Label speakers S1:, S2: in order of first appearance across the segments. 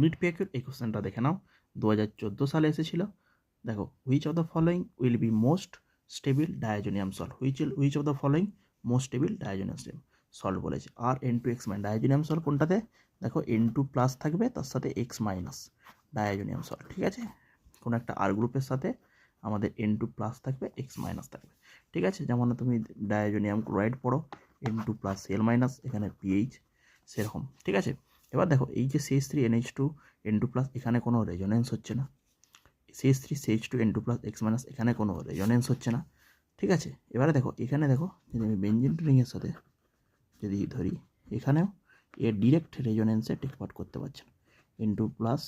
S1: Unit পিএকিউর এই কোশ্চেনটা দেখে নাও, 2014 সালে এসেছিল। দেখো, which of the following will be most stable diazonium salt, which of the following most stable diazonium salt বলেছে। আর N2X মাইনাস ডায়াজোনিয়াম সল্ট কোনটাতে, দেখো N2 প্লাস থাকবে, তার সাথে X মাইনাস ডায়াজোনিয়াম সল্ট, ঠিক আছে। কোনো একটা আর গ্রুপের সাথে আমাদের N2 প্লাস থাকবে, X মাইনাস থাকবে, ঠিক আছে। যেমন তুমি ডায়াজোনিয়াম ক্লোরাইড পড়ো, N2 প্লাস Cl মাইনাস, এখানে পিএইচ সেরকম, ঠিক আছে। এবার দেখো, এই যে CH3NH2 N2 প্লাস, এখানে কোনো রেজোনেন্স হচ্ছে না। CH3CH2 N2 plus X minus, এখানে কোনো রেজোনেন্স হচ্ছে না, ঠিক আছে। এবারে দেখো, এখানে দেখো, যদি আমি বেঞ্জিন রিংয়ের সাথে যদি ধরি, এখানেও এর ডিরেক্ট রেজোনেন্সে টেক পার্ট করতে পারছে না, N2 প্লাস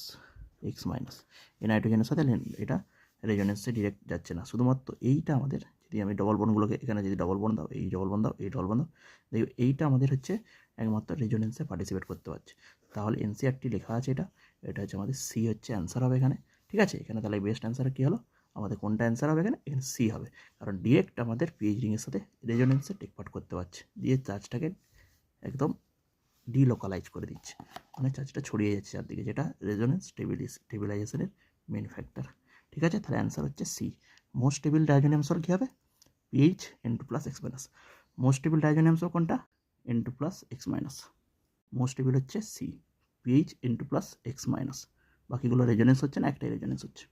S1: X মাইনাস, এই নাইট্রোজেনের সাথে এটা রেজোনেন্সে ডিরেক্ট যাচ্ছে না। শুধুমাত্র এইটা আমাদের, যদি আমি ডবল বন্ডগুলোকে এখানে যদি ডবল বন্ড দাও, এই ডবল বন্ড দাও, এই ডবল বন্ড দাও, দেখো এইটা আমাদের হচ্ছে একমাত্র রেজোনেন্সে পার্টিসিপেট করতে পারছে। তাহলে এনসিআরটি লেখা আছে, এটা হচ্ছে আমাদের সি হচ্ছে অ্যান্সার হবে এখানে, ঠিক আছে। এখানে তাহলে বেস্ট অ্যান্সার কী হলো, আমাদের কোনটা অ্যান্সার হবে এখানে সি হবে, কারণ ডিরেক্ট আমাদের পিএইচ রিংয়ের সাথে রেজোনেন্সে টেক পার্ট করতে পারছে, দিয়ে চার্জটাকে একদম ডিলোকালাইজ করে দিচ্ছে, মানে চার্জটা ছড়িয়ে যাচ্ছে চারদিকে, যেটা রেজোনেন্স স্টেবিলাইজেশনের মেন ফ্যাক্টর, ঠিক আছে। তাহলে অ্যান্সার হচ্ছে C. Most stable diazonium salt কী হবে, PH N2 plus X minus. Most stable diazonium salt কোনটা, N2 plus X minus. Most stable হচ্ছে C, PH N2 plus X minus. বাকিগুলো রেজোনেন্স হচ্ছে না, একটাই রেজোনেন্স হচ্ছে।